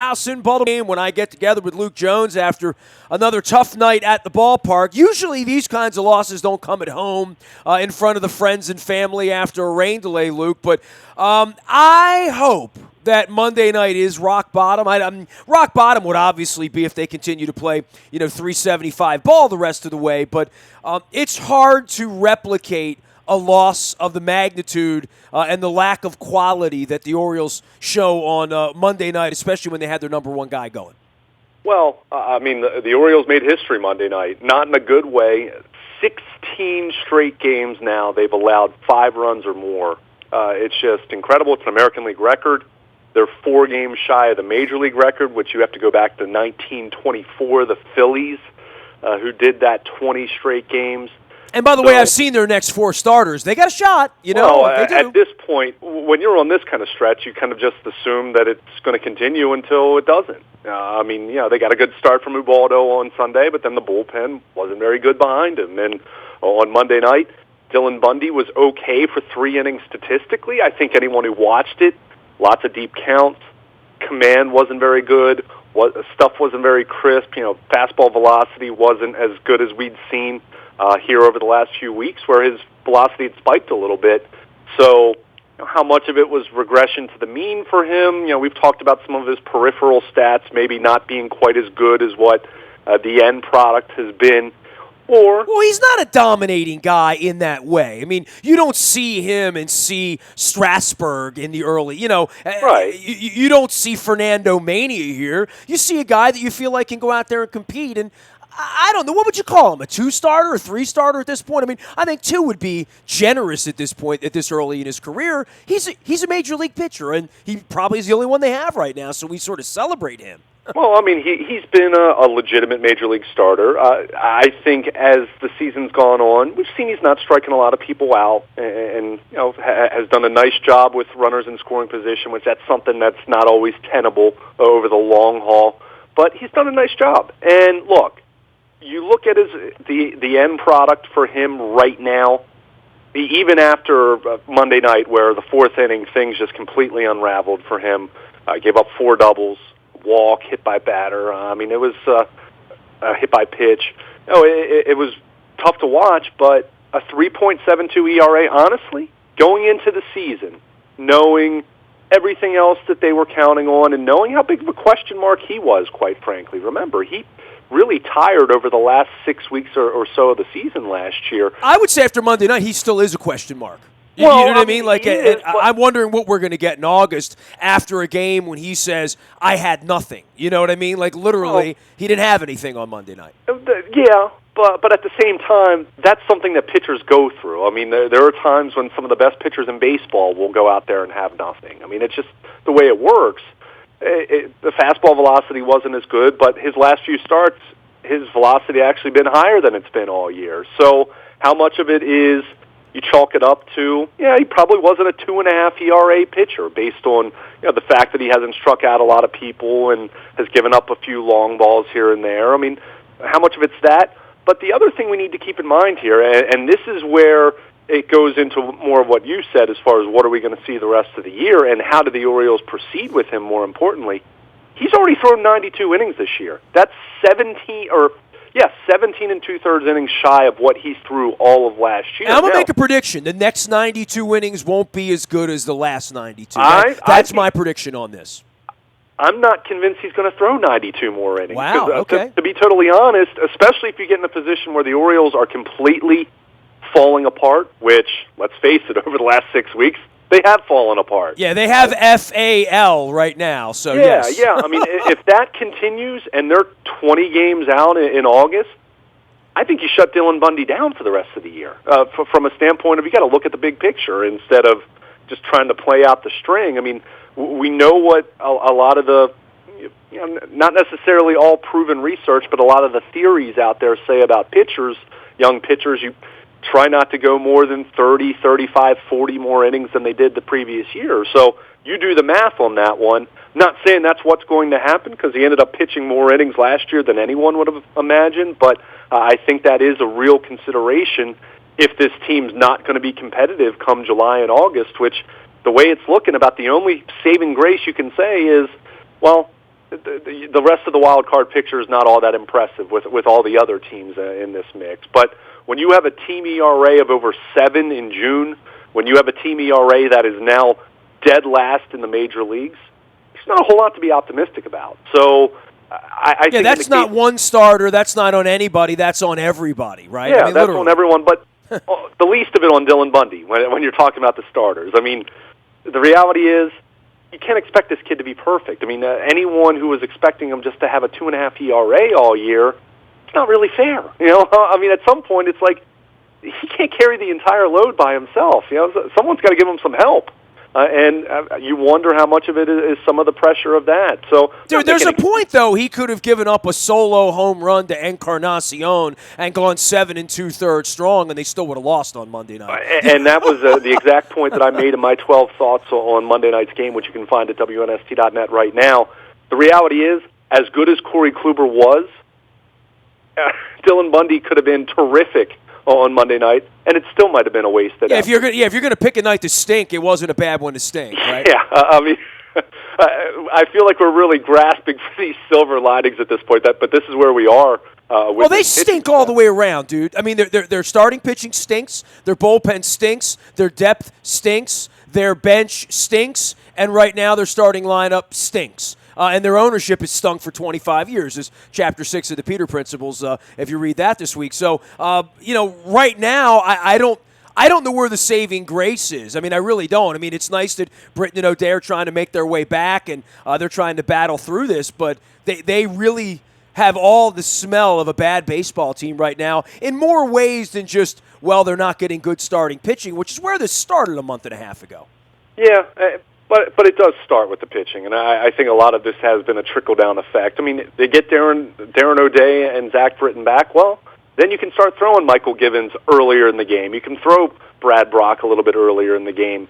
house in Baltimore when I get together with Luke Jones after another tough night at the ballpark. Usually these kinds of losses don't come at home in front of the friends and family after a rain delay, Luke. But I hope that Monday night is rock bottom. Rock bottom would obviously be if they continue to play, 375 ball the rest of the way. But it's hard to replicate a loss of the magnitude and the lack of quality that the Orioles show on Monday night, especially when they had their number one guy going. Well, the Orioles made history Monday night, not in a good way. 16 straight games now they've allowed 5 runs or more. It's just incredible. It's an American League record. They're 4 games shy of the Major League record, which you have to go back to 1924, the Phillies, who did that 20 straight games. And by the way, I've seen their next 4 starters. They got a shot, Well, they do. at this point, when you're on this kind of stretch, you kind of just assume that it's going to continue until it doesn't. They got a good start from Ubaldo on Sunday, but then the bullpen wasn't very good behind him. And on Monday night, Dylan Bundy was okay for 3 innings statistically. I think anyone who watched it, lots of deep counts, command wasn't very good, stuff wasn't very crisp. Fastball velocity wasn't as good as we'd seen here over the last few weeks, where his velocity had spiked a little bit. So how much of it was regression to the mean for him? We've talked about some of his peripheral stats maybe not being quite as good as what the end product has been. Well, he's not a dominating guy in that way. I mean, you don't see him and see Strasburg in the early, right. You don't see Fernando Mania here. You see a guy that you feel like can go out there and compete. And I don't know, what would you call him? A 2-starter, a 3-starter at this point? I mean, I think 2 would be generous at this point, at this early in his career. He's a major league pitcher, and he probably is the only one they have right now, so we sort of celebrate him. Well, he's been a legitimate major league starter. I think as the season's gone on, we've seen he's not striking a lot of people out, and has done a nice job with runners in scoring position, which that's something that's not always tenable over the long haul. But he's done a nice job. And look, you look at the end product for him right now. Even after Monday night, where the 4th inning things just completely unraveled for him, gave up 4 doubles. Walk, hit by batter. It was a hit by pitch. It was tough to watch, but a 3.72 ERA, honestly, going into the season, knowing everything else that they were counting on and knowing how big of a question mark he was, quite frankly. Remember, he really tired over the last 6 weeks or so of the season last year. I would say after Monday night, he still is a question mark. You know what I mean? I'm wondering what we're going to get in August after a game when he says, I had nothing. You know what I mean? Like, literally, he didn't have anything on Monday night. Yeah, but at the same time, that's something that pitchers go through. There are times when some of the best pitchers in baseball will go out there and have nothing. It's just the way it works. The fastball velocity wasn't as good, but his last few starts, his velocity actually been higher than it's been all year. So how much of it is you chalk it up to, he probably wasn't a 2.5 ERA pitcher based on the fact that he hasn't struck out a lot of people and has given up a few long balls here and there. How much of it's that? But the other thing we need to keep in mind here, and this is where it goes into more of what you said as far as what are we going to see the rest of the year and how do the Orioles proceed with him more importantly. He's already thrown 92 innings this year. That's 17 and 2/3 innings shy of what he threw all of last year. And I'm going to make a prediction. The next 92 innings won't be as good as the last 92. That's my prediction on this. I'm not convinced he's going to throw 92 more innings. Wow, okay. To be totally honest, especially if you get in a position where the Orioles are completely falling apart, which, let's face it, over the last 6 weeks, they have fallen apart. Yeah, they have FAL right now, so yes. Yeah. If that continues and they're 20 games out in August, I think you shut Dylan Bundy down for the rest of the year. From a standpoint of you got to look at the big picture instead of just trying to play out the string. We know what a lot of the, not necessarily all proven research, but a lot of the theories out there say about pitchers, young pitchers. You try not to go more than 30, 35, 40 more innings than they did the previous year. So you do the math on that one. Not saying that's what's going to happen because he ended up pitching more innings last year than anyone would have imagined, but I think that is a real consideration if this team's not going to be competitive come July and August, which the way it's looking, about the only saving grace you can say is, well, the rest of the wild card picture is not all that impressive with all the other teams in this mix. But when you have a team ERA of over 7 in June, when you have a team ERA that is now dead last in the major leagues, there's not a whole lot to be optimistic about. So I think that's not one starter. That's not on anybody. That's on everybody, right? Yeah, I mean, that's literally. on everyone, but the least of it on Dylan Bundy when you're talking about the starters. I mean, the reality is you can't expect this kid to be perfect. I mean, anyone who was expecting him just to have a 2.5 ERA all year, it's not really fair. I mean, at some point, it's like he can't carry the entire load by himself. Someone's got to give him some help. And you wonder how much of it is some of the pressure of that. So, dude, there's a point, though, he could have given up a solo home run to Encarnacion and gone 7 2/3 strong, and they still would have lost on Monday night. And that was the exact point that I made in my 12 thoughts on Monday night's game, which you can find at WNST.net right now. The reality is, as good as Corey Kluber was, Dylan Bundy could have been terrific on Monday night, and it still might have been a wasted effort. If you're gonna pick a night to stink, it wasn't a bad one to stink, right? Yeah, I mean, I feel like we're really grasping for these silver linings at this point. But this is where we are. Well, they stink all the way around, dude. I mean, their starting pitching stinks, their bullpen stinks, their depth stinks, their bench stinks, and right now their starting lineup stinks. And their ownership has stunk for 25 years, is Chapter 6 of the Peter Principles, if you read that this week. So, right now, I don't know where the saving grace is. I mean, I really don't. I mean, it's nice that Britton and O'Day are trying to make their way back, and they're trying to battle through this, but they really have all the smell of a bad baseball team right now in more ways than just, well, they're not getting good starting pitching, which is where this started a month and a half ago. Yeah, But it does start with the pitching, and I think a lot of this has been a trickle-down effect. I mean, they get Darren O'Day and Zach Britton back, well, then you can start throwing Michael Givens earlier in the game. You can throw Brad Brock a little bit earlier in the game.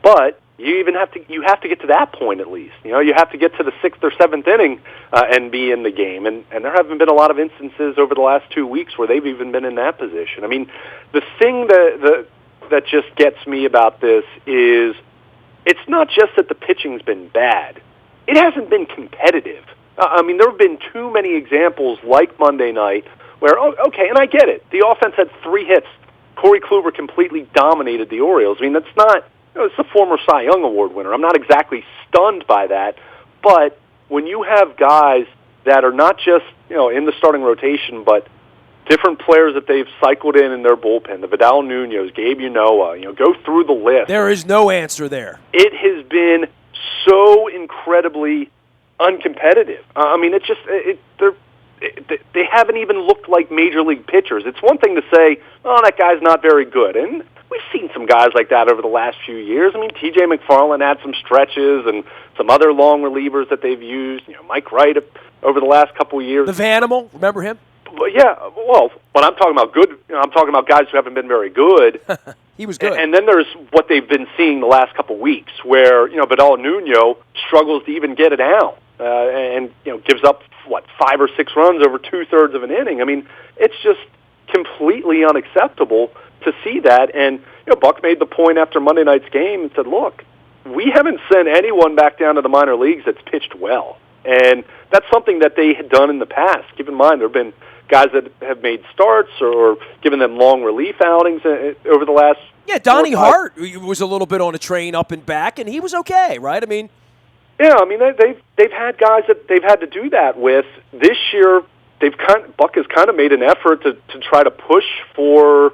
But you have to get to that point at least. You have to get to the 6th or 7th inning and be in the game. And there haven't been a lot of instances over the last 2 weeks where they've even been in that position. I mean, the thing that just gets me about this is it's not just that the pitching's been bad. It hasn't been competitive. I mean, there have been too many examples like Monday night where, and I get it. The offense had 3 hits. Corey Kluber completely dominated the Orioles. I mean, that's not, it's a former Cy Young Award winner. I'm not exactly stunned by that. But when you have guys that are not just, in the starting rotation, but different players that they've cycled in their bullpen, the Vidal Nuñez, Gabe Unoa, go through the list. There is no answer there. It has been so incredibly uncompetitive. I mean, they haven't even looked like major league pitchers. It's one thing to say, oh, that guy's not very good. And we've seen some guys like that over the last few years. I mean, T.J. McFarland had some stretches and some other long relievers that they've used. Mike Wright over the last couple of years. The Vanimal, remember him? Yeah, well, when I'm talking about good, I'm talking about guys who haven't been very good. He was good. And then there's what they've been seeing the last couple of weeks, where Vidal Nuñez struggles to even get it out, and gives up 5 or 6 runs over 2/3 of an inning. I mean, it's just completely unacceptable to see that. And Buck made the point after Monday night's game and said, "Look, we haven't sent anyone back down to the minor leagues that's pitched well." And that's something that they had done in the past. Keep in mind, there have been guys that have made starts or given them long relief outings over the last. Yeah, Donnie Hart was a little bit on a train up and back, and he was okay, right? I mean, yeah, I mean they've had guys that they've had to do that with. This year, Buck has kind of made an effort to try to push for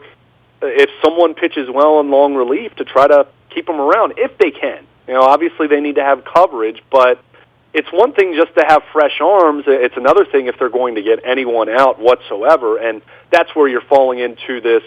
if someone pitches well in long relief to try to keep them around if they can. Obviously they need to have coverage, but. It's one thing just to have fresh arms. It's another thing if they're going to get anyone out whatsoever, and that's where you're falling into this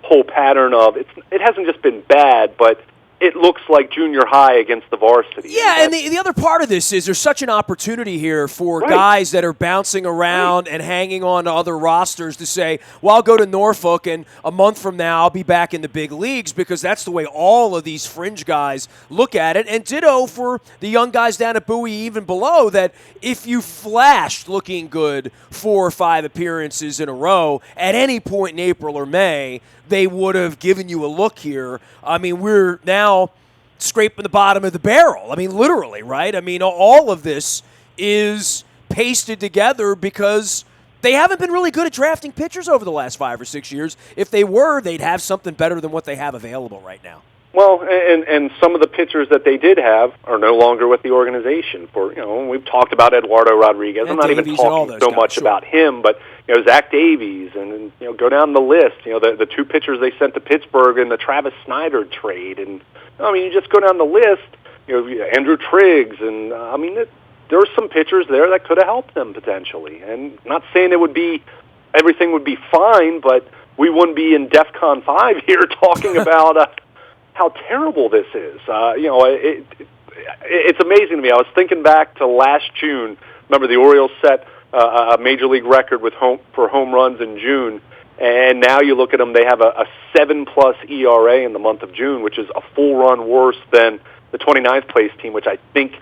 whole pattern of it hasn't just been bad, but it looks like junior high against the varsity. Yeah, and the other part of this is there's such an opportunity here for guys that are bouncing around and hanging on to other rosters to say, well, I'll go to Norfolk, and a month from now I'll be back in the big leagues, because that's the way all of these fringe guys look at it. And ditto for the young guys down at Bowie, even below, that if you flashed looking good 4 or 5 appearances in a row at any point in April or May, they would have given you a look here. I mean, we're now scraping the bottom of the barrel. I mean, literally, right? I mean, all of this is pasted together because they haven't been really good at drafting pitchers over the last 5 or 6 years. If they were, they'd have something better than what they have available right now. Well, and some of the pitchers that they did have are no longer with the organization. We've talked about Eduardo Rodriguez. And I'm not Davies even talking so much about him, but Zach Davies and go down the list. The two pitchers they sent to Pittsburgh in the Travis Snyder trade, and you just go down the list. Andrew Triggs, and there are some pitchers there that could have helped them potentially. And not saying everything would be fine, but we wouldn't be in DEFCON 5 here talking about how terrible this is. It's amazing to me. I was thinking back to last June. Remember, the Orioles set a major league record for home runs in June, and now you look at them, they have a 7+ ERA in the month of June, which is a full run worse than the 29th place team, which I think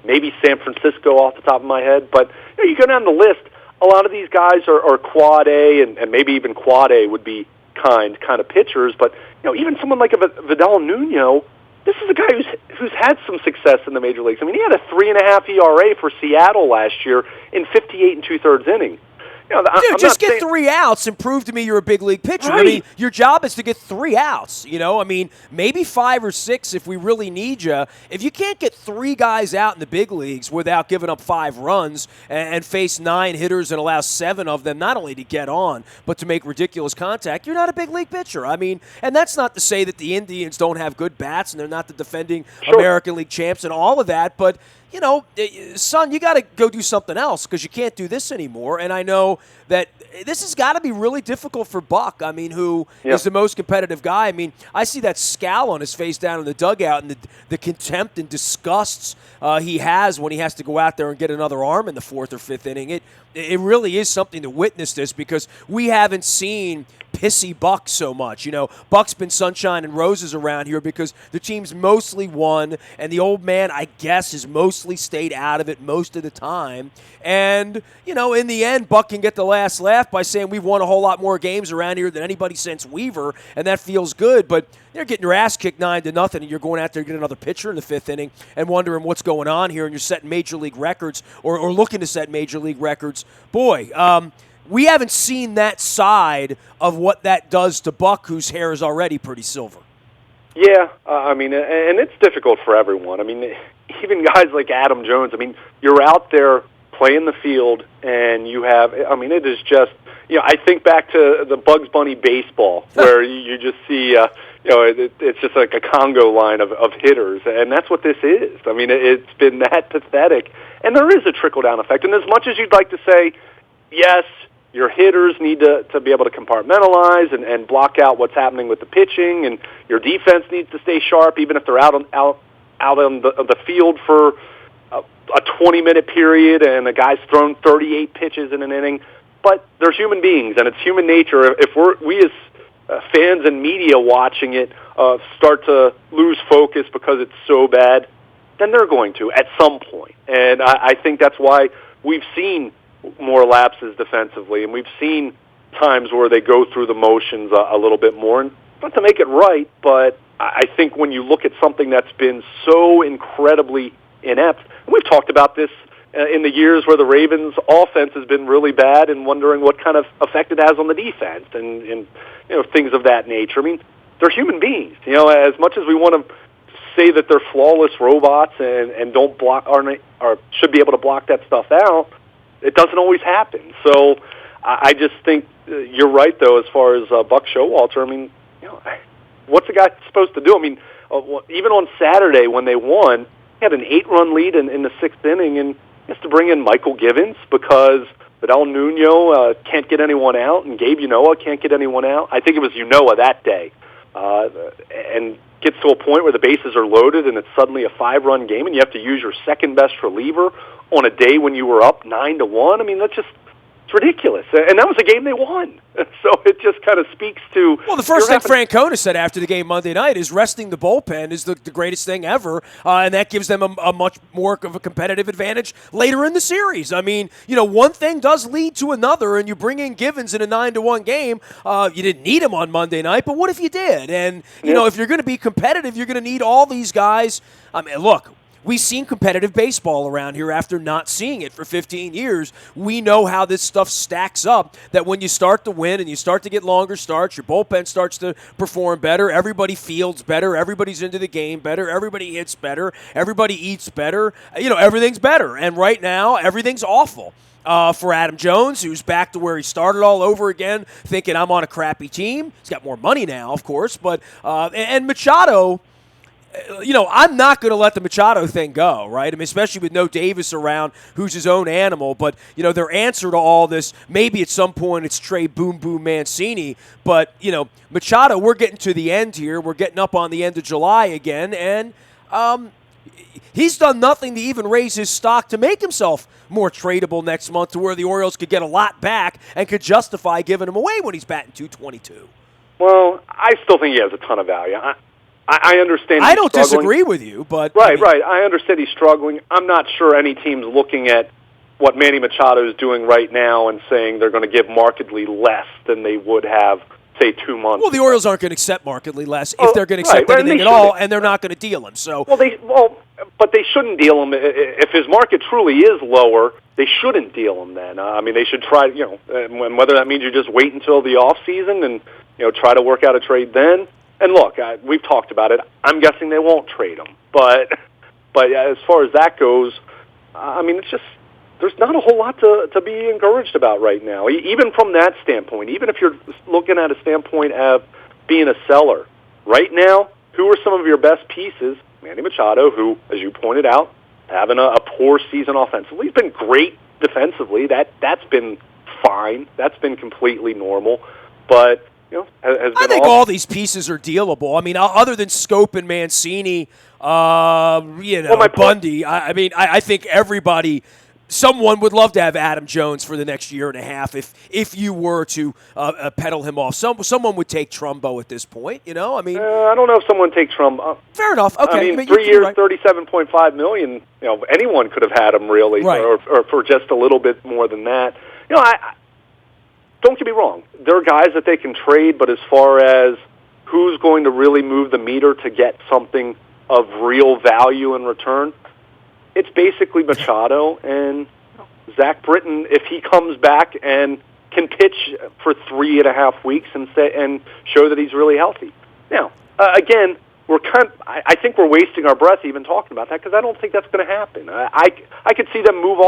maybe San Francisco off the top of my head. But you go down the list, a lot of these guys are quad A, and maybe even quad A would be kind of pitchers, but even someone like a Vidal Nuno, this is a guy who's had some success in the major leagues. He had a 3.5 ERA for Seattle last year in 58 2/3 innings. Dude, just get 3 outs and prove to me you're a big league pitcher. Right. Your job is to get 3 outs. Maybe 5 or 6 if we really need you. If you can't get 3 guys out in the big leagues without giving up 5 runs and face 9 hitters and allow 7 of them not only to get on but to make ridiculous contact, you're not a big league pitcher. And that's not to say that the Indians don't have good bats and they're not the defending American League champs and all of that, but son, you got to go do something else because you can't do this anymore. And I know that this has got to be really difficult for Buck, who is the most competitive guy. I see that scowl on his face down in the dugout and the contempt and disgust he has when he has to go out there and get another arm in the 4th or 5th inning. It really is something to witness this because we haven't seen pissy Buck so much. Buck's been sunshine and roses around here because the team's mostly won, and the old man, I guess, has mostly stayed out of it most of the time. And, in the end, Buck can get the last laugh by saying we've won a whole lot more games around here than anybody since Weaver, and that feels good. But they're getting your ass kicked 9-0, and you're going out there to get another pitcher in the 5th inning and wondering what's going on here, and you're setting major league records or looking to set major league records. Boy, we haven't seen that side of what that does to Buck, whose hair is already pretty silver. Yeah, and it's difficult for everyone. Even guys like Adam Jones, you're out there playing the field, and you have, it is just, I think back to the Bugs Bunny baseball, where you just see, it's just like a Congo line of hitters, and that's what this is. It's been that pathetic, and there is a trickle-down effect, and as much as you'd like to say, yes, your hitters need to be able to compartmentalize and block out what's happening with the pitching, and your defense needs to stay sharp, even if they're out on the field for a 20-minute period and a guy's thrown 38 pitches in an inning. But they're human beings, and it's human nature. If we as fans and media watching it start to lose focus because it's so bad, then they're going to at some point. And I think that's why we've seen more lapses defensively, and we've seen times where they go through the motions a little bit more, and not to make it right, but I think when you look at something that's been so incredibly inept, and we've talked about this in the years where the Ravens' offense has been really bad and wondering what kind of effect it has on the defense and things of that nature. They're human beings. As much as we want to say that they're flawless robots and don't block or should be able to block that stuff out, it doesn't always happen. So I just think you're right, though, as far as Buck Showalter. What's the guy supposed to do? Even on Saturday when they won, he had an 8-run lead in the 6th inning, and he has to bring in Michael Givens because Vidal Nuno can't get anyone out, and Gabe Unoa can't get anyone out. I think it was Unoa that day. And gets to a point where the bases are loaded, and it's suddenly a 5-run game, and you have to use your second-best reliever on a day when you were up 9-1. That's just, it's ridiculous. And that was a game they won. So it just kind of speaks to... Well, the first thing Francona said after the game Monday night is resting the bullpen is the greatest thing ever, and that gives them a much more of a competitive advantage later in the series. One thing does lead to another, and you bring in Givens in a 9-1 game. You didn't need him on Monday night, but what if you did? And, if you're going to be competitive, you're going to need all these guys. Look, we've seen competitive baseball around here after not seeing it for 15 years. We know how this stuff stacks up, that when you start to win and you start to get longer starts, your bullpen starts to perform better, everybody fields better, everybody's into the game better, everybody hits better, everybody eats better, everything's better. And right now, everything's awful. For Adam Jones, who's back to where he started all over again, thinking I'm on a crappy team. He's got more money now, of course, but and Machado, I'm not going to let the Machado thing go, right? I mean, especially with no Davis around, who's his own animal. But, their answer to all this, maybe at some point it's Trey Boom Boom Mancini. But, Machado, we're getting to the end here. We're getting up on the end of July again. And he's done nothing to even raise his stock to make himself more tradable next month, to where the Orioles could get a lot back and could justify giving him away when he's batting .222. Well, I still think he has a ton of value. I understand. I don't disagree with you, but right. I understand he's struggling. I'm not sure any team's looking at what Manny Machado is doing right now and saying they're going to give markedly less than they would have, say, 2 months. Well, the Orioles aren't going to accept markedly less if they're going to accept anything at all, and they're not going to deal him. So but they shouldn't deal him if his market truly is lower. They shouldn't deal him then. They should try. Whether that means you just wait until the off season and try to work out a trade then. And look, we've talked about it. I'm guessing they won't trade him. But as far as that goes, it's just there's not a whole lot to be encouraged about right now. Even from that standpoint, even if you're looking at a standpoint of being a seller, right now, who are some of your best pieces? Manny Machado, who, as you pointed out, having a poor season offensively. He's been great defensively. That's been fine. That's been completely normal. But I think all these pieces are dealable. I mean, other than Scope and Mancini, Bundy. I think everybody, someone would love to have Adam Jones for the next year and a half if you were to peddle him off. Someone would take Trumbo at this point. I don't know if someone would take Trumbo. Fair enough. Okay. 3 years, right. $37.5 million. Anyone could have had him really, right. or for just a little bit more than that. Don't get me wrong. There are guys that they can trade, but as far as who's going to really move the meter to get something of real value in return, it's basically Machado and Zach Britton if he comes back and can pitch for 3.5 weeks and show that he's really healthy. Now, again, I think we're wasting our breath even talking about that because I don't think that's going to happen. I could see them move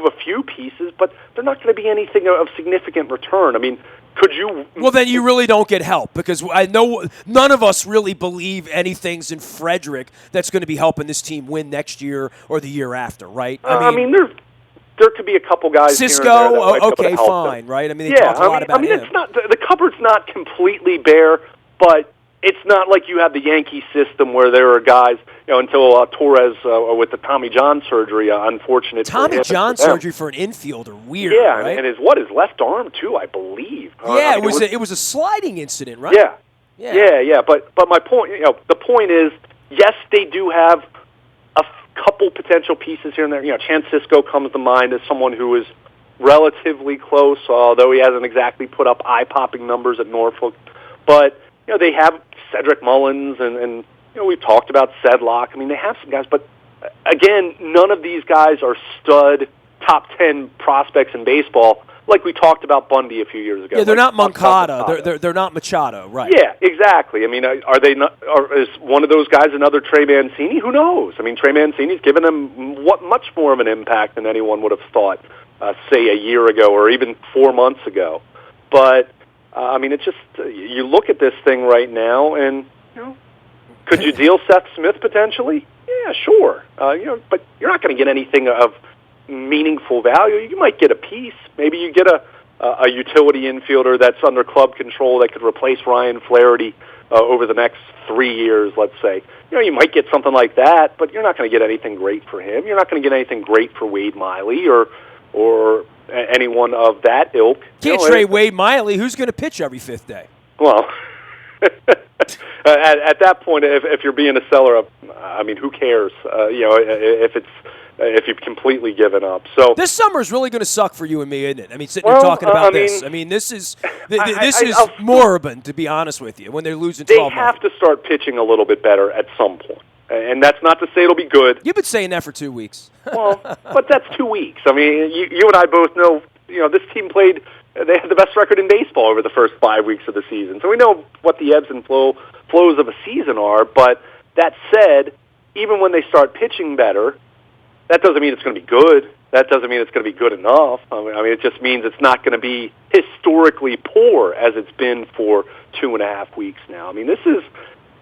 a few pieces, but they're not going to be anything of significant return. I mean, could you... Well, then you really don't get help because I know none of us really believe anything's in Frederick that's going to be helping this team win next year or the year after, right? There could be a couple guys Cisco, here and there that might okay, fine, them. right? They talk a lot about him. It's not, the cupboard's not completely bare, but it's not like you have the Yankee system where there are guys, until Torres with the Tommy John surgery, unfortunate Tommy John surgery for an infielder, weird, yeah, right? and his left arm, too, I believe. Yeah, it was a sliding incident, right? Yeah. But my point, the point is, yes, they do have a couple potential pieces here and there. Chance Cisco comes to mind as someone who is relatively close, although he hasn't exactly put up eye-popping numbers at Norfolk. But, they have Cedric Mullins and we've talked about Sedlock. They have some guys, but again, none of these guys are stud top 10 prospects in baseball like we talked about Bundy a few years ago. Yeah, they're not Moncada. They're not Machado, right? Yeah, exactly. Are they not? Is one of those guys another Trey Mancini? Who knows? Trey Mancini's given them much more of an impact than anyone would have thought, say, a year ago or even 4 months ago. But it's just you look at this thing right now, and could you deal Seth Smith potentially? Yeah, sure. But you're not going to get anything of meaningful value. You might get a piece. Maybe you get a utility infielder that's under club control that could replace Ryan Flaherty over the next 3 years, let's say. You might get something like that, but you're not going to get anything great for him. You're not going to get anything great for Wade Miley or anyone of that ilk. Can't trade Wade Miley. Who's going to pitch every fifth day? Well, at that point, if you're being a seller, who cares? If you've completely given up. So this summer is really going to suck for you and me, isn't it? Sitting here talking about this. This is moribund, to be honest with you. When they're losing 12, they have to start pitching a little bit better at some point. And that's not to say it'll be good. You've been saying that for 2 weeks. Well, but that's 2 weeks. I mean, you and I both know, this team played, they had the best record in baseball over the first 5 weeks of the season. So we know what the ebbs and flows of a season are. But that said, even when they start pitching better, that doesn't mean it's going to be good. That doesn't mean it's going to be good enough. I mean, it just means it's not going to be historically poor as it's been for 2.5 weeks now. I mean, this is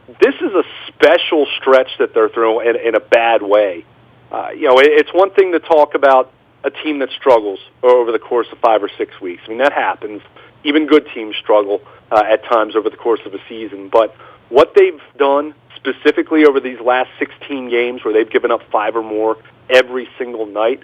a special stretch that they're through in a bad way. It's one thing to talk about a team that struggles over the course of 5 or 6 weeks. I mean, that happens. Even good teams struggle at times over the course of a season. But what they've done specifically over these last 16 games where they've given up 5 or more every single night,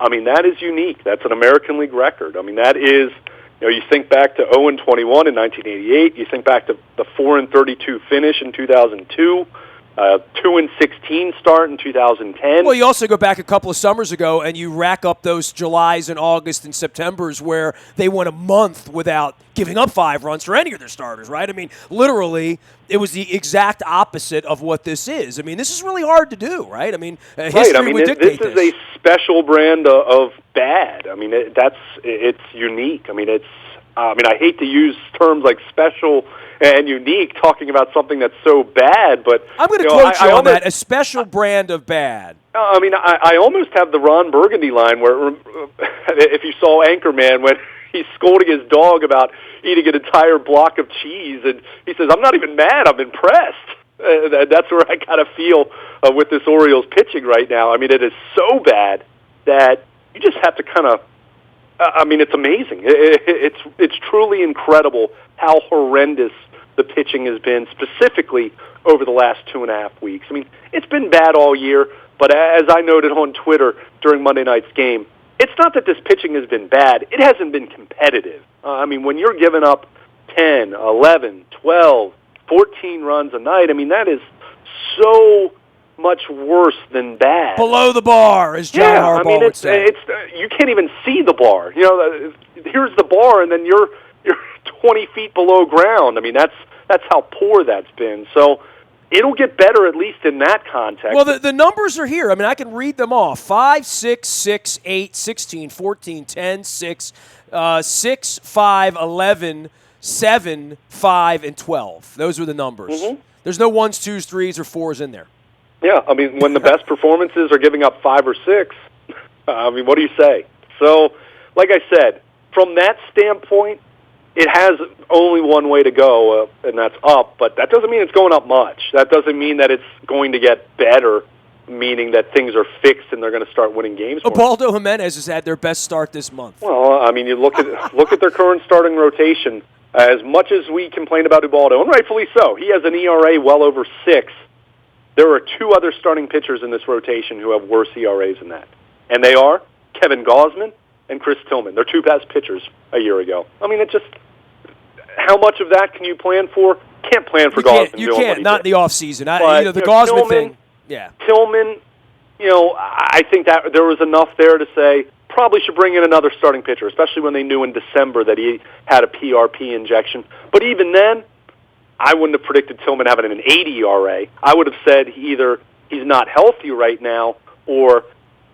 I mean, that is unique. That's an American League record. I mean, that is, you think back to 0-21 in 1988. You think back to the 4-32 finish in 2002. 2-16 start in 2010. Well, you also go back a couple of summers ago and you rack up those Julys and August and Septembers where they went a month without giving up 5 runs for any of their starters, right? I mean, literally, it was the exact opposite of what this is. I mean, this is really hard to do, right? I mean, history would dictate this. This is a special brand of bad. I mean, it's unique. I mean, I hate to use terms like special and unique talking about something that's so bad, but I'm going to quote you on that, a special brand of bad. I mean, I almost have the Ron Burgundy line where, if you saw Anchorman, when he's scolding his dog about eating an entire block of cheese, and he says, "I'm not even mad, I'm impressed." That's where I kind of feel with this Orioles pitching right now. I mean, it is so bad that you just have to kind of, I mean, it's amazing. It's truly incredible how horrendous the pitching has been, specifically over the last 2.5 weeks. I mean, it's been bad all year, but as I noted on Twitter during Monday night's game, it's not that this pitching has been bad. It hasn't been competitive. I mean, when you're giving up 10, 11, 12, 14 runs a night, I mean, that is so much worse than bad. Below the bar, as John Harbaugh would say. You can't even see the bar. Here's the bar, and then you're 20 feet below ground. I mean, that's how poor that's been. So it'll get better, at least in that context. Well, the numbers are here. I mean, I can read them off. 5, 6, 6, 8, 16, 14, 10, 6, 6, 5, 11, 7, 5, and 12. Those were the numbers. Mm-hmm. There's no 1s, 2s, 3s, or 4s in there. Yeah, I mean, when the best performances are giving up 5 or 6, I mean, what do you say? So, like I said, from that standpoint, it has only one way to go, and that's up, but that doesn't mean it's going up much. That doesn't mean that it's going to get better, meaning that things are fixed and they're going to start winning games. Ubaldo Jimenez has had their best start this month. Well, I mean, you look at their current starting rotation. As much as we complain about Ubaldo, and rightfully so, he has an ERA well over 6. There are 2 other starting pitchers in this rotation who have worse ERAs than that, and they are Kevin Gausman and Chris Tillman. They're 2 best pitchers a year ago. I mean, it just, how much of that can you plan for? Can't plan for Gausman. You can't, not in the offseason. The Gausman Tillman, thing. Yeah. Tillman, I think that there was enough there to say probably should bring in another starting pitcher, especially when they knew in December that he had a PRP injection. But even then, I wouldn't have predicted Tillman having an 80 ERA. I would have said either he's not healthy right now or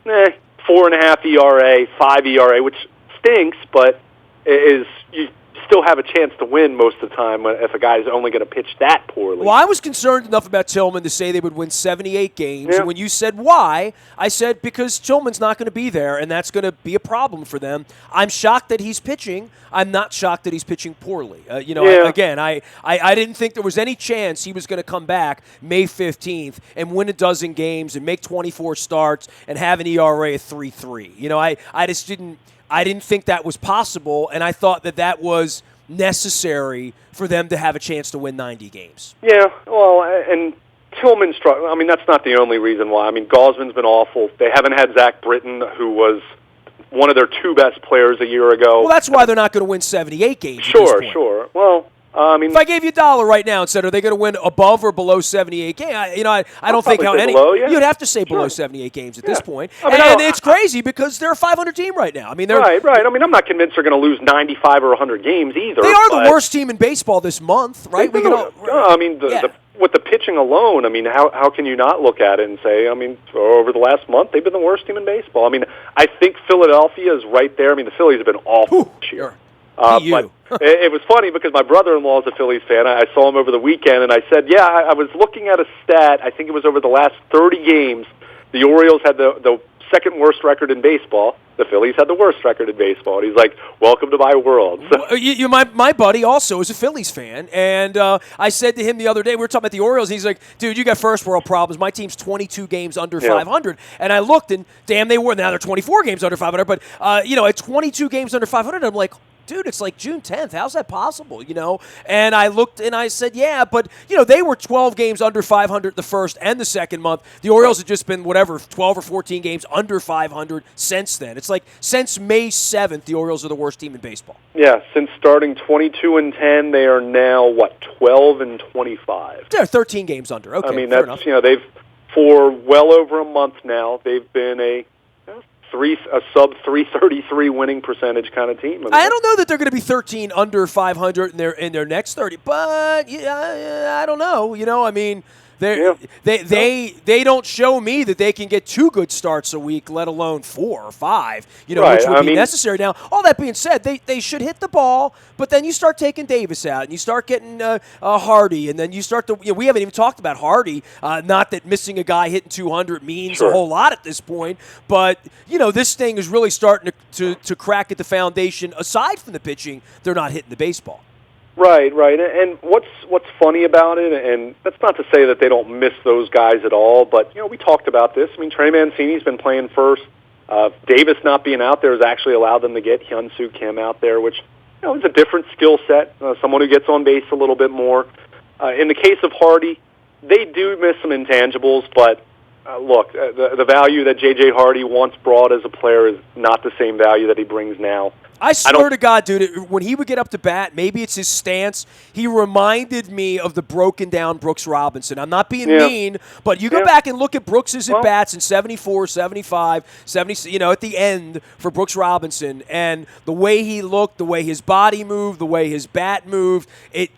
4.5 ERA, 5 ERA, which stinks, but you still have a chance to win most of the time if a guy's only going to pitch that poorly. Well, I was concerned enough about Tillman to say they would win 78 games. Yeah. And when you said why, I said because Tillman's not going to be there, and that's going to be a problem for them. I'm shocked that he's pitching. I'm not shocked that he's pitching poorly. I didn't think there was any chance he was going to come back May 15th and win a dozen games and make 24 starts and have an ERA of 3.3. I just didn't. I didn't think that was possible, and I thought that was necessary for them to have a chance to win 90 games. Yeah, well, and Tillman struggled. I mean, that's not the only reason why. I mean, Gausman's been awful. They haven't had Zach Britton, who was one of their 2 best players a year ago. Well, that's why they're not going to win 78 games. Sure. Well, if I gave you $1 right now and said, are they going to win above or below 78 games? I don't think how any. Below, yeah. You'd have to say below 78 games at this point. And it's crazy because they're a 500 team right now. I mean, they're right. I mean, I'm not convinced they're going to lose 95 or 100 games either. They are the worst team in baseball this month, right? The with the pitching alone, I mean, how can you not look at it and say, I mean, over the last month, they've been the worst team in baseball. I mean, I think Philadelphia is right there. I mean, the Phillies have been awful this year. But it was funny because my brother-in-law is a Phillies fan. I saw him over the weekend, and I said, yeah, I was looking at a stat. I think it was over the last 30 games, the Orioles had the second worst record in baseball. The Phillies had the worst record in baseball. And he's like, welcome to my world. So. My buddy also is a Phillies fan, and I said to him the other day, we were talking about the Orioles, and he's like, dude, you got first world problems. My team's 22 games under 500. And I looked, and damn, they were. Now they're 24 games under 500. But, at 22 games under 500, I'm like, dude, it's like June 10th. How's that possible, And I looked and I said, yeah, but, they were 12 games under 500 the first and the second month. The Orioles have just been, 12 or 14 games under 500 since then. It's like since May 7th, the Orioles are the worst team in baseball. Yeah, since starting 22-10, they are now, 12-25? They're 13 games under. Okay, I mean, fair that's, enough. they've, for well over a month now, they've been a sub 333 winning percentage kind of team. I don't know that they're going to be 13 under 500 in their next 30, but I don't know. I mean, they don't show me that they can get 2 good starts a week, let alone 4 or 5. Which would be necessary. Now, all that being said, they should hit the ball, but then you start taking Davis out, and you start getting Hardy, and then you start to. We haven't even talked about Hardy. Not that missing a guy hitting 200 means a whole lot at this point, but this thing is really starting to crack at the foundation. Aside from the pitching, they're not hitting the baseball. Right. And what's funny about it, and that's not to say that they don't miss those guys at all, but, we talked about this. I mean, Trey Mancini's been playing first. Davis not being out there has actually allowed them to get Hyun-Soo Kim out there, which, is a different skill set, someone who gets on base a little bit more. In the case of Hardy, they do miss some intangibles, but look, the value that J.J. Hardy once brought as a player is not the same value that he brings now. I swear to God, dude, when he would get up to bat, maybe it's his stance, he reminded me of the broken-down Brooks Robinson. I'm not being mean, but you go back and look at Brooks's at-bats in 74, 75, 70, at the end for Brooks Robinson, and the way he looked, the way his body moved, the way his bat moved, it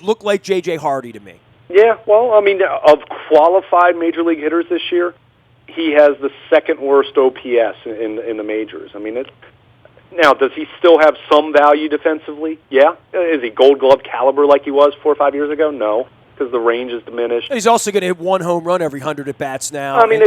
looked like J.J. Hardy to me. Yeah, well, I mean, of qualified Major League hitters this year, he has the second worst OPS in the majors. I mean, now, does he still have some value defensively? Yeah. Is he Gold Glove caliber like he was 4 or 5 years ago? No, because the range is diminished. He's also going to hit 1 home run every 100 at-bats now. I mean,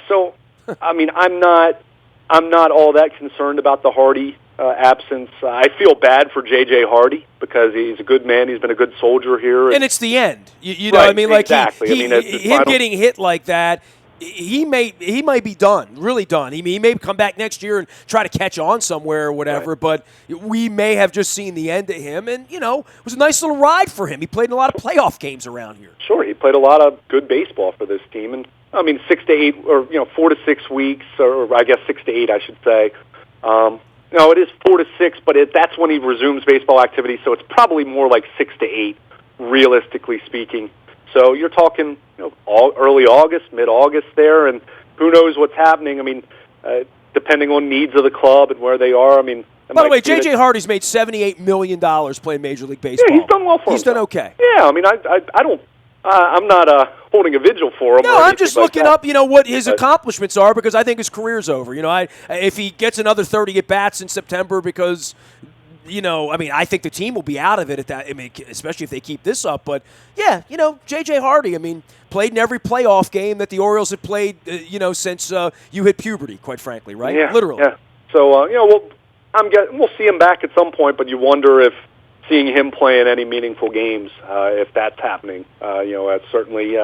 so, I mean, I'm not all that concerned about the Hardy absence. I feel bad for J.J. Hardy because he's a good man. He's been a good soldier here. And it's the end. You know what I mean? Like exactly. Him getting hit like that, he might be done, really done. He may come back next year and try to catch on somewhere or whatever, but we may have just seen the end of him. And, it was a nice little ride for him. He played in a lot of playoff games around here. Sure, he played a lot of good baseball for this team. And, I mean, 6 to 8 or, 4 to 6 weeks, or I guess 6 to 8, I should say. No, it is 4 to 6, but that's when he resumes baseball activity, so it's probably more like 6 to 8, realistically speaking. So you're talking, early August, mid-August there, and who knows what's happening. I mean, depending on needs of the club and where they are. I mean, by the way, J.J. Hardy's made $78 million playing Major League Baseball. Yeah, he's done well for himself. He's done okay. Yeah, I mean, I don't. I'm not holding a vigil for him. No, I'm just looking up, what his accomplishments are because I think his career's over. If he gets another 30 at-bats in September because. I think the team will be out of it at that. I mean, especially if they keep this up. But yeah, J.J. Hardy. I mean, played in every playoff game that the Orioles have played. Since you hit puberty, quite frankly, right? Yeah, literally. Yeah. So we'll see him back at some point. But you wonder if seeing him play in any meaningful games, if that's happening. That's certainly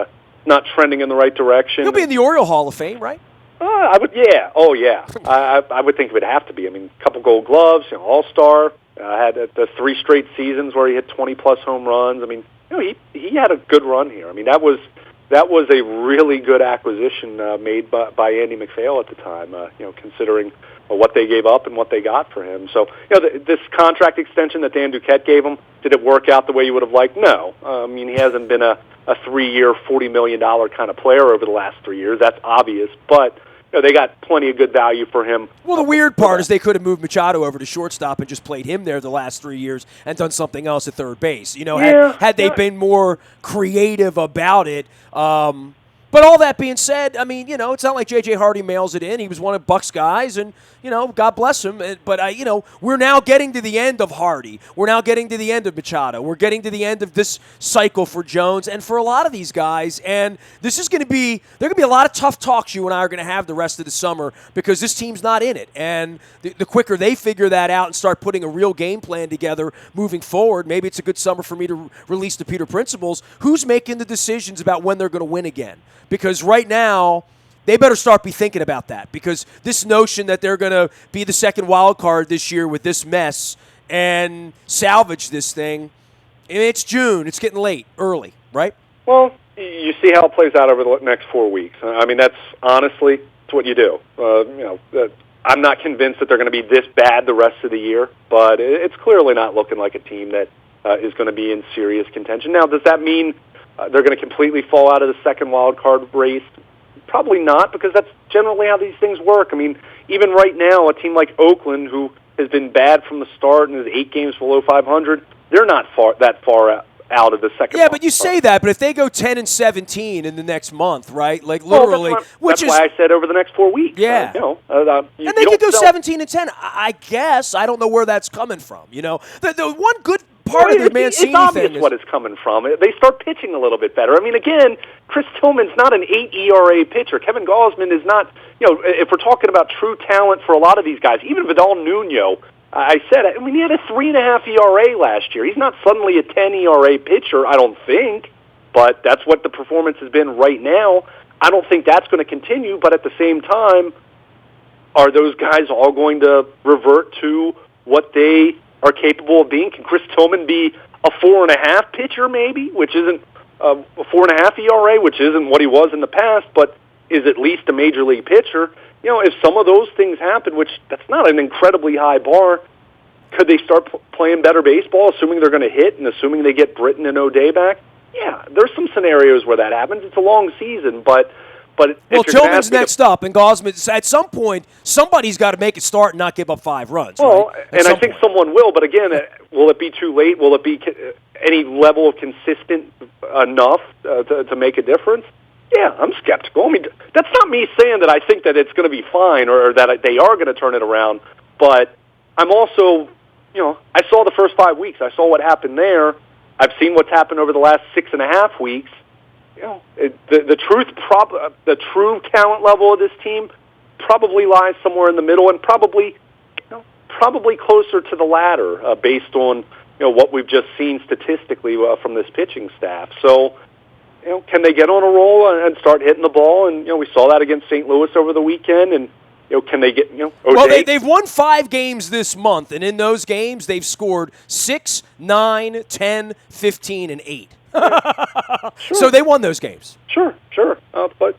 not trending in the right direction. He'll be in the Oriole Hall of Fame, right? I would. Yeah. Oh, yeah. I would think it would have to be. I mean, a couple Gold Gloves, All-Star. Had the 3 straight seasons where he hit 20-plus home runs. I mean, he had a good run here. I mean, that was a really good acquisition made by Andy McPhail at the time. Considering what they gave up and what they got for him. So, this contract extension that Dan Duquette gave him, did it work out the way you would have liked? No. I mean, he hasn't been a 3-year, $40 million kind of player over the last 3 years. That's obvious. But they got plenty of good value for him. Well, the weird part is they could have moved Machado over to shortstop and just played him there the last 3 years and done something else at third base. Had they been more creative about it. But all that being said, I mean, it's not like J.J. Hardy mails it in. He was one of Buck's guys, and, God bless him. But, we're now getting to the end of Hardy. We're now getting to the end of Machado. We're getting to the end of this cycle for Jones and for a lot of these guys. And this is going to be – there are going to be a lot of tough talks you and I are going to have the rest of the summer because this team's not in it. And the quicker they figure that out and start putting a real game plan together moving forward, maybe it's a good summer for me to release the Peter principles. Who's making the decisions about when they're going to win again? Because right now, they better start be thinking about that. Because this notion that they're going to be the second wild card this year with this mess and salvage this thing, it's June. It's getting late, early, right? Well, you see how it plays out over the next 4 weeks. I mean, that's honestly, it's what you do. I'm not convinced that they're going to be this bad the rest of the year, but it's clearly not looking like a team that is going to be in serious contention. Now, does that mean they're going to completely fall out of the second wild card race? Probably not, because that's generally how these things work. I mean, even right now, a team like Oakland, who has been bad from the start and is 8 games below 500, they're not that far out of the second. Yeah, but you say that, but if they go 10-17 in the next month, right? Like literally, that's why I said over the next 4 weeks. Yeah, and they could go 17-10. I guess I don't know where that's coming from. The one good part of the Mancini it's obvious thing is what it's coming from. They start pitching a little bit better. I mean, again, Chris Tillman's not an 8 ERA pitcher. Kevin Gausman is not. If we're talking about true talent for a lot of these guys, even Vidal Nuno. I mean, he had a 3.5 ERA last year. He's not suddenly a 10 ERA pitcher, I don't think, but that's what the performance has been right now. I don't think that's going to continue, but at the same time, are those guys all going to revert to what they are capable of being? Can Chris Tillman be a 4.5 pitcher maybe, which isn't a 4.5 ERA, which isn't what he was in the past, but is at least a major league pitcher? If some of those things happen, which that's not an incredibly high bar, could they start playing better baseball, assuming they're going to hit and assuming they get Britton and O'Day back? Yeah, there's some scenarios where that happens. It's a long season, but well, Tillman's next up, and Gausman. At some point, somebody's got to make it start and not give up 5 runs. Well, right? And I think someone will. But again, will it be too late? Will it be any level of consistent enough to make a difference? Yeah, I'm skeptical. I mean, that's not me saying that I think that it's going to be fine or that they are going to turn it around. But I'm also, I saw the first 5 weeks. I saw what happened there. I've seen what's happened over the last 6.5 weeks. The true talent level of this team probably lies somewhere in the middle, and probably closer to the latter, based on what we've just seen statistically from this pitching staff. So, can they get on a roll and start hitting the ball? And we saw that against St. Louis over the weekend. And can they get O'Day? Well, they've won 5 games this month, and in those games they've scored 6, 9, 10, 15, and 8. Sure. So they won those games. Sure. But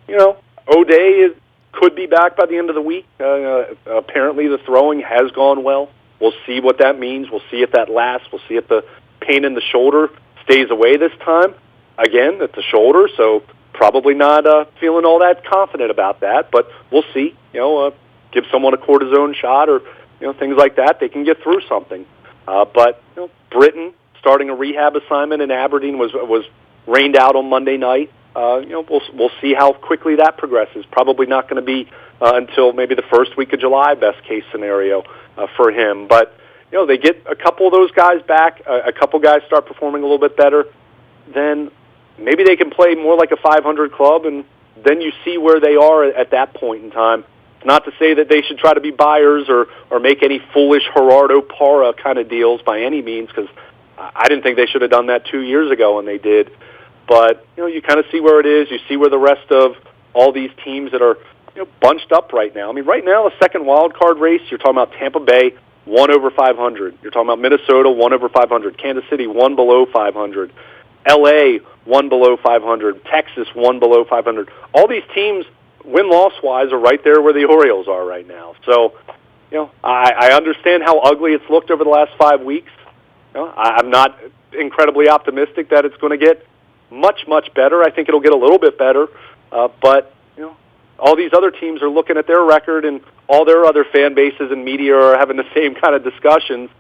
O'Day could be back by the end of the week. Apparently, the throwing has gone well. We'll see what that means. We'll see if that lasts. We'll see if the pain in the shoulder stays away this time. Again, it's a shoulder, so probably not feeling all that confident about that. But we'll see. Give someone a cortisone shot or things like that. They can get through something. But Britton starting a rehab assignment in Aberdeen was rained out on Monday night. We'll see how quickly that progresses. Probably not going to be until maybe the first week of July, best case scenario for him. But they get a couple of those guys back. A couple guys start performing a little bit better. Then maybe they can play more like a 500 club, and then you see where they are at that point in time. Not to say that they should try to be buyers or make any foolish Gerardo Parra kind of deals by any means, because I didn't think they should have done that 2 years ago, and they did. But you kind of see where it is. You see where the rest of all these teams that are bunched up right now. I mean, right now, the second wild card race, you're talking about Tampa Bay, 1 over 500. You're talking about Minnesota, 1 over 500. Kansas City, 1 below 500. L.A., 1 below 500. Texas, 1 below 500. All these teams, win-loss-wise, are right there where the Orioles are right now. So, I understand how ugly it's looked over the last 5 weeks. I'm not incredibly optimistic that it's going to get much, much better. I think it'll get a little bit better. But, all these other teams are looking at their record, and all their other fan bases and media are having the same kind of discussions.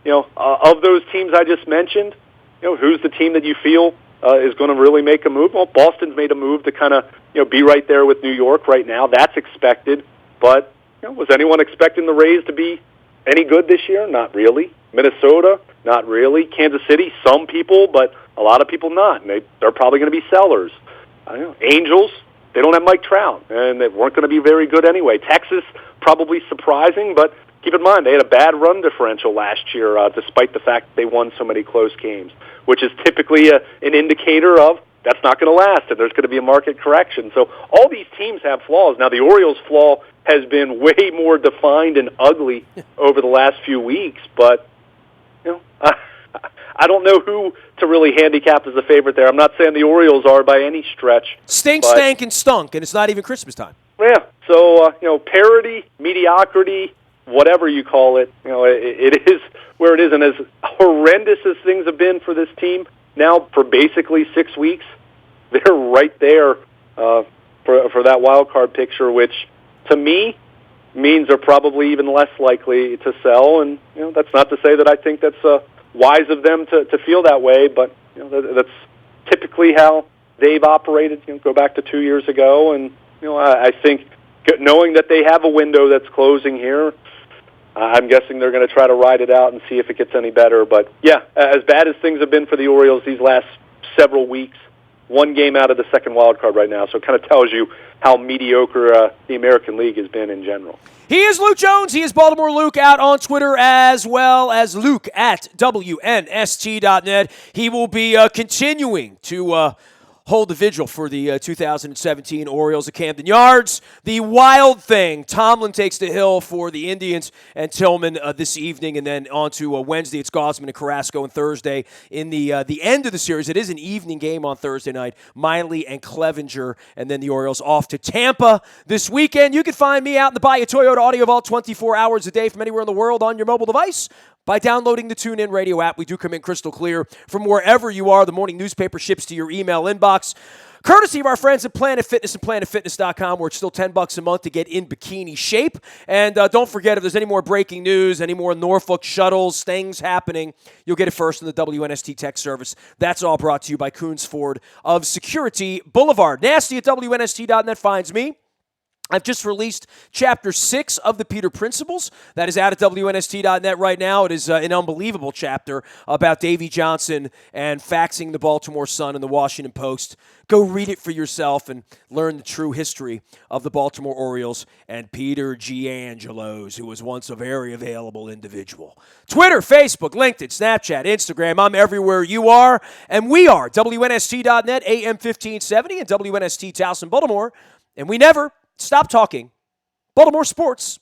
Of those teams I just mentioned, who's the team that you feel is going to really make a move? Well, Boston's made a move to kind of, be right there with New York right now. That's expected. But, was anyone expecting the Rays to be any good this year? Not really. Minnesota? Not really. Kansas City? Some people, but a lot of people not. And they're probably going to be sellers. Angels? They don't have Mike Trout, and they weren't going to be very good anyway. Texas? Probably surprising, but keep in mind, they had a bad run differential last year, despite the fact that they won so many close games, which is typically an indicator of that's not going to last, and there's going to be a market correction. So all these teams have flaws. Now, the Orioles' flaw has been way more defined and ugly over the last few weeks, but I don't know who to really handicap as a favorite there. I'm not saying the Orioles are by any stretch. Stink, stank, and stunk, and it's not even Christmas time. Yeah, so, parity, mediocrity, whatever you call it, it is where it is. And as horrendous as things have been for this team now for basically 6 weeks, they're right there for that wild card picture, which to me means they're probably even less likely to sell. And that's not to say that I think that's wise of them to feel that way, but that's typically how they've operated. Go back to 2 years ago, and I think knowing that they have a window that's closing here, I'm guessing they're going to try to ride it out and see if it gets any better. But, yeah, as bad as things have been for the Orioles these last several weeks, one game out of the second wild card right now. So it kind of tells you how mediocre the American League has been in general. He is Luke Jones. He is Baltimore Luke out on Twitter, as well as Luke at WNST.net. He will be continuing to hold the vigil for the 2017 Orioles at Camden Yards. The Wild Thing, Tomlin takes the hill for the Indians and Tillman this evening, and then on to Wednesday, it's Gosman and Carrasco, and Thursday in the end of the series. It is an evening game on Thursday night, Miley and Clevenger, and then the Orioles off to Tampa this weekend. You can find me out in the Bayou Toyota Audio Vault 24 hours a day from anywhere in the world on your mobile device. By downloading the TuneIn Radio app, we do come in crystal clear from wherever you are. The morning newspaper ships to your email inbox, courtesy of our friends at Planet Fitness and PlanetFitness.com, where it's still $10 a month to get in bikini shape. And don't forget, if there's any more breaking news, any more Norfolk shuttles, things happening, you'll get it first in the WNST Tech Service. That's all brought to you by Coons Ford of Security Boulevard. Nasty at WNST.net finds me. I've just released Chapter 6 of the Peter Principles. That is out at WNST.net right now. It is an unbelievable chapter about Davy Johnson and faxing the Baltimore Sun and the Washington Post. Go read it for yourself and learn the true history of the Baltimore Orioles and Peter G. Angelos, who was once a very available individual. Twitter, Facebook, LinkedIn, Snapchat, Instagram. I'm everywhere you are. And we are WNST.net, AM 1570, and WNST Towson, Baltimore. And we never stop talking Baltimore sports.